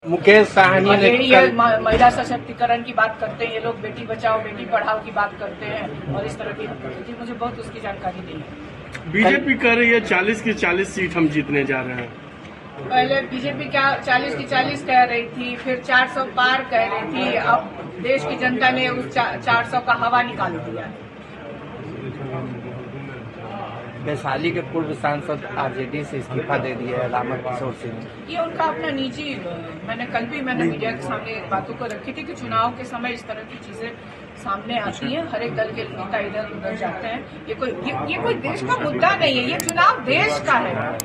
मुकेश साहनी ने ये महिला सशक्तिकरण की बात करते हैं, ये लोग बेटी बचाओ बेटी पढ़ाओ की बात करते हैं और इस तरह की हरकतें जी मुझे बहुत उसकी जानकारी नहीं है। बीजेपी कह रही है 40 की 40 सीट हम जीतने जा रहे हैं। पहले बीजेपी क्या 40 की 40 कह रही थी, फिर 400 पार कह रही थी, अब देश की जनता ने उस 400 का हवा निकाल दिया है। वैशाली के पूर्व सांसद आरजेडी से इस्तीफा दे दिया है रामा किशोर सिंह। ये उनका अपना निजी, मैंने मीडिया के सामने बातों को रखी थी कि चुनाव के समय इस तरह की चीजें सामने आती हैं, हर एक दल के नेता इधर उधर जाते हैं। ये कोई देश का मुद्दा नहीं है, ये चुनाव देश का है,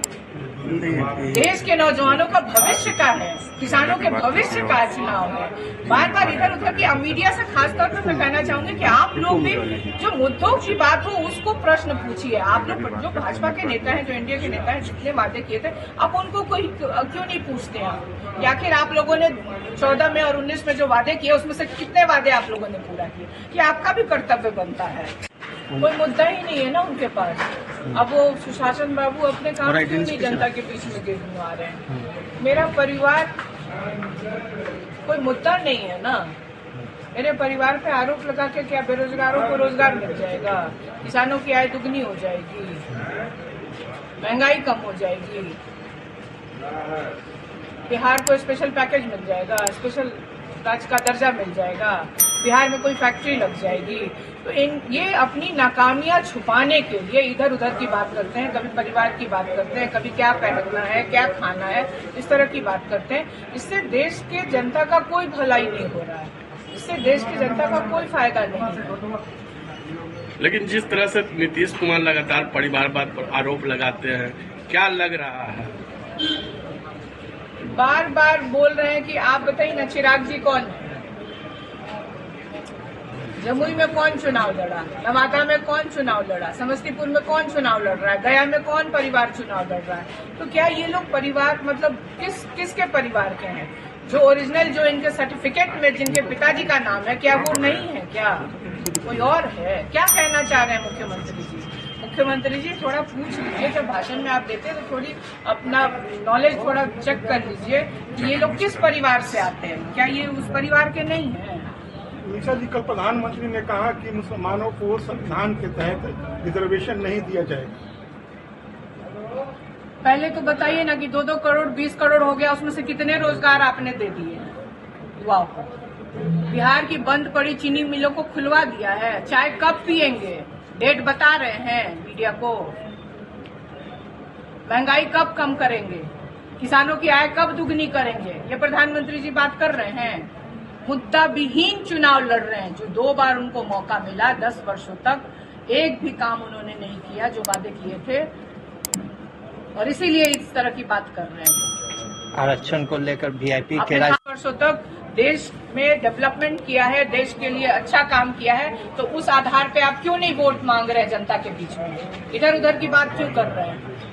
देश के नौजवानों का भविष्य का है, किसानों के भविष्य का चुनाव है। बार बार इधर उधर की मीडिया से खासतौर पर मैं कहना चाहूंगी कि आप लोग भी जो मुद्दों की बात हो उसको प्रश्न पूछिए। आप लोग जो भाजपा के नेता हैं, जो एनडीए के नेता हैं, जितने वादे किए थे आप उनको कोई क्यों नहीं पूछते हैं? या आखिर आप लोगों ने 14 में और 19 में जो वादे किए उसमें से कितने वादे आप लोगों ने पूरा किए? कि आपका भी कर्तव्य बनता है। कोई मुद्दा ही नहीं है ना उनके पास। अब वो सुशासन बाबू अपने काम क्यों नहीं जनता के बीच में गिरवा रहे हैं? मेरा परिवार कोई मुद्दा नहीं है ना। मेरे परिवार पे आरोप लगा के क्या बेरोजगारों को रोजगार मिल जाएगा, किसानों की आय दुगनी हो जाएगी, महंगाई कम हो जाएगी, बिहार को स्पेशल पैकेज मिल जाएगा, स्पेशल राज्य का दर्जा मिल जाएगा, बिहार में कोई फैक्ट्री लग जाएगी। तो ये अपनी नाकामियां छुपाने के लिए इधर उधर की बात करते हैं, कभी परिवार की बात करते हैं, कभी क्या पहनना है, क्या खाना है, इस तरह की बात करते हैं। इससे देश के जनता का कोई भलाई नहीं हो रहा है, इससे देश की जनता का कोई फायदा नहीं है। लेकिन जिस तरह से नीतीश कुमार लगातार परिवारवाद पर आरोप लगाते हैं, क्या लग रहा है? बार बार बोल रहे हैं कि आप बताइए ना, चिराग जी कौन है? जमुई में कौन चुनाव लड़ा, नवादा में कौन चुनाव लड़ा, समस्तीपुर में कौन चुनाव लड़ रहा है, गया में कौन परिवार चुनाव लड़ रहा है? तो क्या ये लोग परिवार मतलब किसके परिवार के हैं? जो ओरिजिनल जो इनके सर्टिफिकेट में जिनके पिताजी का नाम है, क्या वो नहीं है? क्या कोई और है? क्या कहना चाह रहे हैं मुख्यमंत्री जी? मुख्यमंत्री जी थोड़ा पूछ लीजिए, जब भाषण में आप देते हैं तो थोड़ी अपना नॉलेज थोड़ा चेक कर लीजिए कि ये लोग किस परिवार से आते हैं। क्या ये उस परिवार के नहीं है? निशा जी, कल प्रधानमंत्री ने कहा कि मुसलमानों को संविधान के तहत रिजर्वेशन नहीं दिया जाएगा। पहले तो बताइए ना कि 2-2 करोड़ 20 करोड़ हो गया, उसमें से कितने रोजगार आपने दे दिए युवाओं को? बिहार की बंद पड़ी चीनी मिलों को खुलवा दिया है। चाय कब पियेंगे? डेट बता रहे हैं मीडिया को। महंगाई कब कम करेंगे? किसानों की आय कब दुगनी करेंगे? ये प्रधानमंत्री जी बात कर रहे हैं। मुद्दा विहीन चुनाव लड़ रहे हैं। जो 2 बार उनको मौका मिला 10 वर्षों तक एक भी काम उन्होंने नहीं किया जो वादे किए थे, और इसीलिए इस तरह की बात कर रहे हैं। आरक्षण को लेकर वीआईपी के 8 वर्षों तक देश में डेवलपमेंट किया है, देश के लिए अच्छा काम किया है, तो उस आधार पे आप क्यों नहीं वोट मांग रहे हैं जनता के बीच में? इधर उधर की बात क्यों कर रहे हैं?